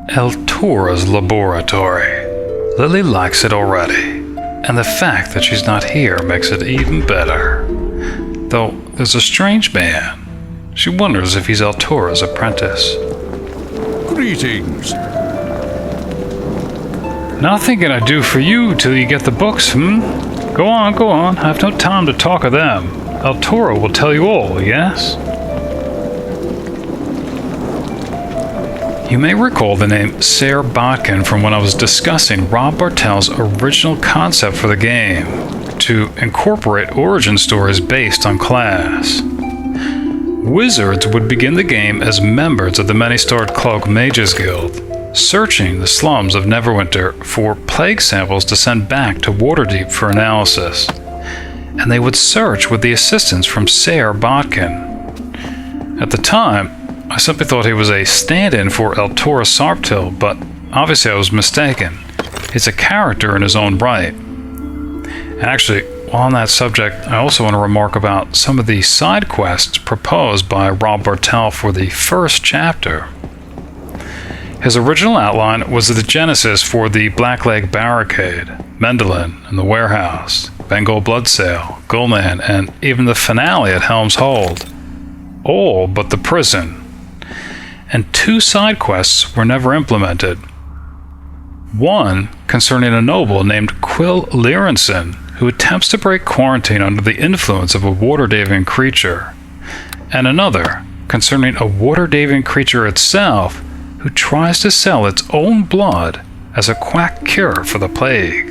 Eltoora's laboratory. Lily likes it already, and the fact that she's not here makes it even better. Though there's a strange man. She wonders if he's Eltoora's apprentice. Greetings. Nothing can I do for you till you get the books, Go on. I have no time to talk of them. Eltoora will tell you all, yes? You may recall the name Saer Bodkin from when I was discussing Rob Bartel's original concept for the game, to incorporate origin stories based on class. Wizards would begin the game as members of the Many-Starred Cloak Mages Guild, searching the slums of Neverwinter for plague samples to send back to Waterdeep for analysis. And they would search with the assistance from Saer Bodkin. At the time, I simply thought he was a stand-in for Eltoora Sarptyl, but obviously I was mistaken. He's a character in his own right. And actually, while on that subject, I also want to remark about some of the side quests proposed by Rob Bartel for the first chapter. His original outline was the genesis for the Blacklake Barricade, Melldanen and the Warehouse, Bengal Bloodsail, Gulnan, and even the finale at Helm's Hold. All but the prison. And 2 side quests were never implemented. One concerning a noble named Quill Lyrinsen, who attempts to break quarantine under the influence of a water-daving creature, and another concerning a water-daving creature itself who tries to sell its own blood as a quack cure for the plague.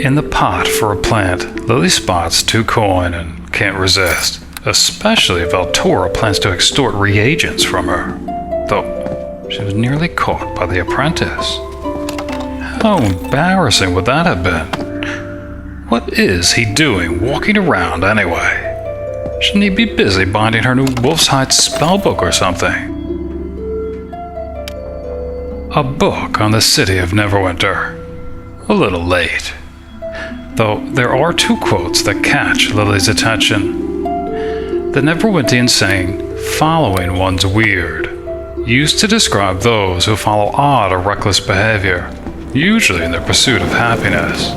In the pot for a plant, Lily spots 2 coin and can't resist, especially if Eltoora plans to extort reagents from her, though she was nearly caught by the apprentice. How embarrassing would that have been? What is he doing walking around anyway? Shouldn't he be busy binding her new wolf's hide spellbook or something? A book on the city of Neverwinter. A little late. Though there are 2 quotes that catch Lily's attention. The Neverwintian saying, "Following one's weird," used to describe those who follow odd or reckless behavior, usually in their pursuit of happiness.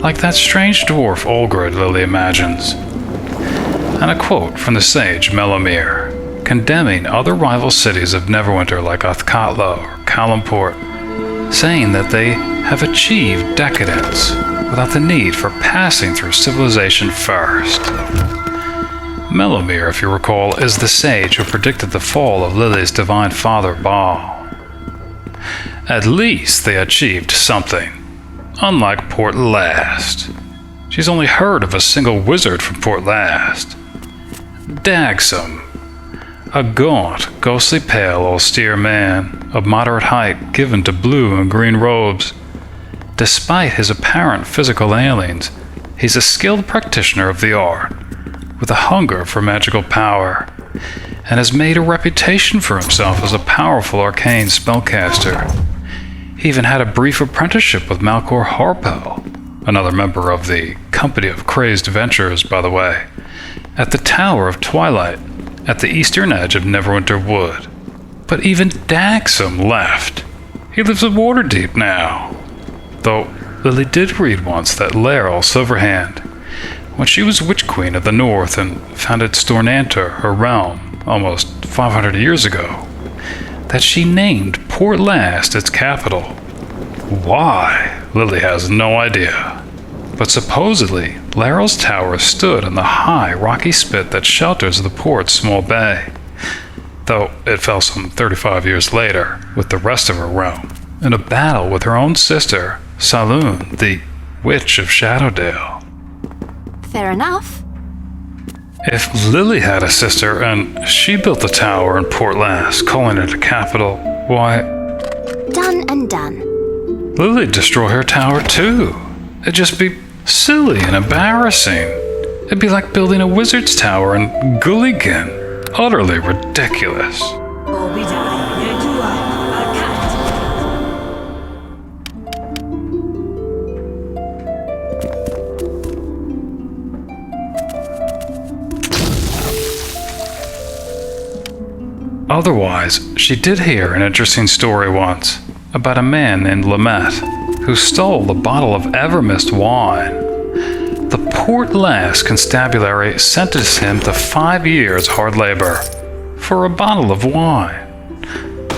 Like that strange dwarf Olgred, Lily imagines. And a quote from the sage Mellomir, condemning other rival cities of Neverwinter like Athkatla or Calimport, saying that they have achieved decadence without the need for passing through civilization first. Mellomir, if you recall, is the sage who predicted the fall of Lily's divine father Bhaal. At least they achieved something, unlike Port Llast. She's only heard of a single wizard from Port Llast. Dagsumn, a gaunt, ghostly pale, austere man of moderate height given to blue and green robes. Despite his apparent physical ailings, he's a skilled practitioner of the art, with a hunger for magical power, and has made a reputation for himself as a powerful arcane spellcaster. He even had a brief apprenticeship with Malchor Harpell, another member of the Company of Crazed Adventurers, by the way, at the Tower of Twilight, at the eastern edge of Neverwinter Wood. But even Dagsumn left. He lives at Waterdeep now. Though Lily did read once that Laeral, Silverhand, when she was Witch Queen of the North and founded Stornanter, her realm, almost 500 years ago, that she named Port Llast its capital. Why? Lily has no idea. But supposedly, Laeral's tower stood on the high, rocky spit that shelters the port's small bay, though it fell some 35 years later, with the rest of her realm, in a battle with her own sister, Sylune, the Witch of Shadowdale. Fair enough. If Lily had a sister and she built a tower in Port Llast, calling it a capital, why... Done and done. Lily'd destroy her tower too. It'd just be silly and embarrassing. It'd be like building a wizard's tower in Gullykin. Utterly ridiculous. Otherwise, she did hear an interesting story once about a man named Lamet who stole a bottle of Evermist wine. The Port Llast constabulary sentenced him to 5 years hard labor for a bottle of wine.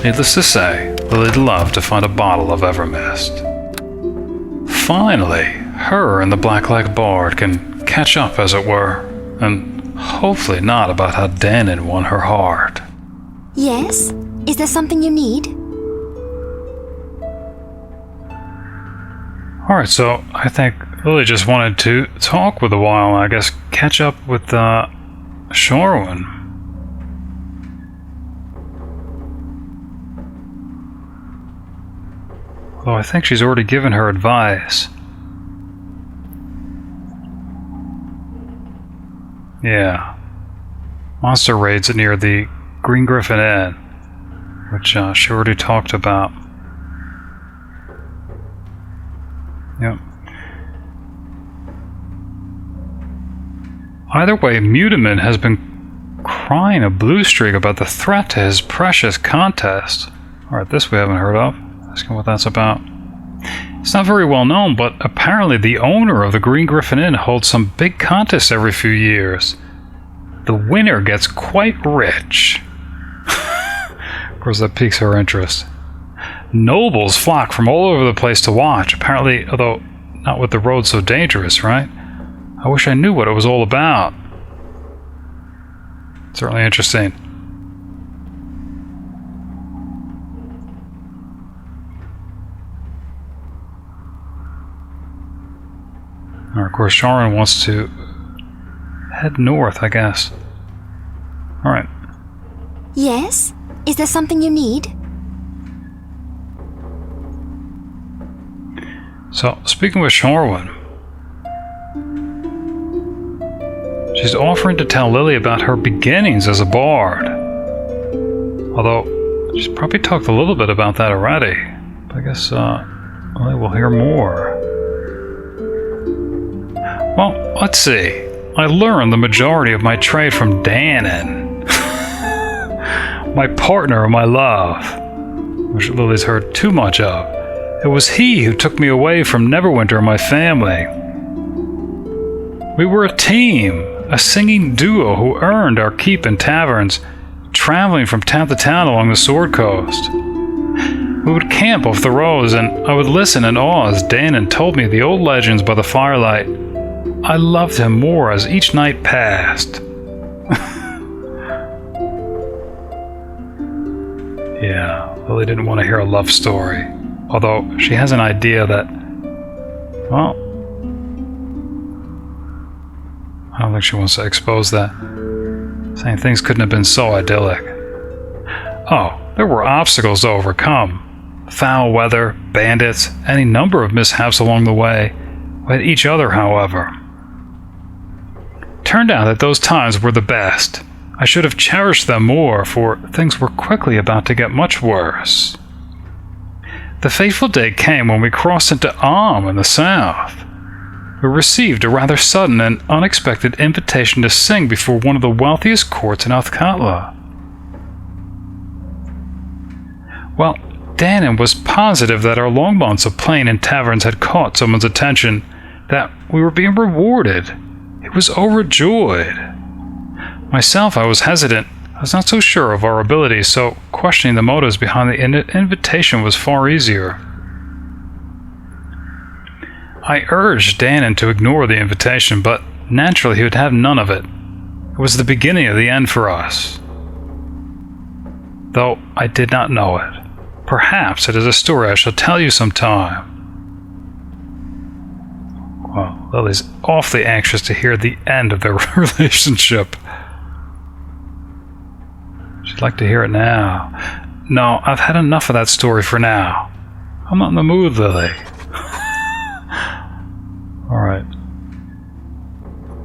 Needless to say, Lily'd love to find a bottle of Evermist. Finally, her and the Blacklake bard can catch up, as it were, and hopefully not about how Dannen won her heart. Yes? Is there something you need? Alright, so I think Lily just wanted to talk with a while, I guess catch up with Sharwyn. Although I think she's already given her advice. Yeah. Monster raids near the Green Griffin Inn, which she already talked about. Yep. Either way, Mutiman has been crying a blue streak about the threat to his precious contest. Alright, this we haven't heard of. Asking what that's about. It's not very well known, but apparently the owner of the Green Griffin Inn holds some big contests every few years. The winner gets quite rich. Of course, that piques her interest. Nobles flock from all over the place to watch, apparently, although not with the road so dangerous, right? I wish I knew what it was all about. Certainly interesting. Or of course, Sharwyn wants to head north, I guess. Alright. Yes? Is there something you need? So, speaking with Sharwyn, she's offering to tell Lily about her beginnings as a bard. Although, she's probably talked a little bit about that already. But I guess Lily will hear more. Well, let's see. I learned the majority of my trade from Dannen. My partner in my love, which Lily's heard too much of. It was he who took me away from Neverwinter and my family. We were a team, a singing duo who earned our keep in taverns, traveling from town to town along the Sword Coast. We would camp off the roads, and I would listen in awe as Dannen told me the old legends by the firelight. I loved him more as each night passed. Yeah, Lily didn't want to hear a love story. Although she has an idea that, well, I don't think she wants to expose that. Saying things couldn't have been so idyllic. Oh, there were obstacles to overcome. Foul weather, bandits, any number of mishaps along the way. With each other, however. Turned out that those times were the best. I should have cherished them more, for things were quickly about to get much worse. The fateful day came when we crossed into Am in the south. We received a rather sudden and unexpected invitation to sing before one of the wealthiest courts in Athkatla. Well, Dannen was positive that our long months of playing in taverns had caught someone's attention, that we were being rewarded. He was overjoyed. Myself, I was hesitant. I was not so sure of our abilities, so questioning the motives behind the invitation was far easier. I urged Dannen to ignore the invitation, but naturally he would have none of it. It was the beginning of the end for us. Though I did not know it. Perhaps it is a story I shall tell you sometime. Well, Lily's awfully anxious to hear the end of their relationship. She'd like to hear it now. No, I've had enough of that story for now. I'm not in the mood, Lily. Alright.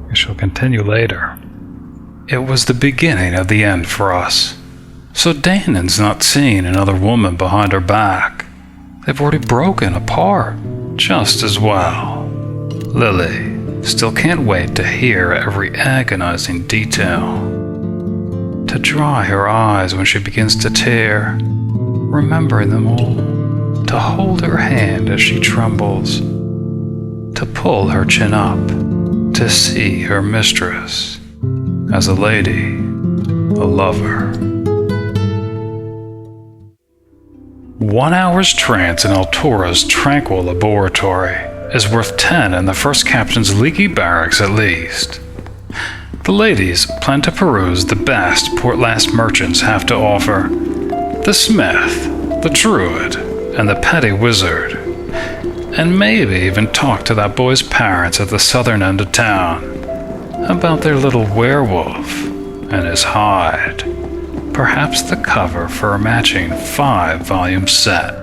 We shall continue later. It was the beginning of the end for us. So Dannen's not seeing another woman behind her back. They've already broken apart just as well. Lily still can't wait to hear every agonizing detail. to dry her eyes when she begins to tear, remembering them all, to hold her hand as she trembles, to pull her chin up, to see her mistress as a lady, a lover. 1 hour's trance in Eltoora's tranquil laboratory is worth 10 in the first captain's leaky barracks at least. The ladies plan to peruse the best Port Llast merchants have to offer. The smith, the druid, and the petty wizard. And maybe even talk to that boy's parents at the southern end of town about their little werewolf and his hide. Perhaps the cover for a matching 5-volume set.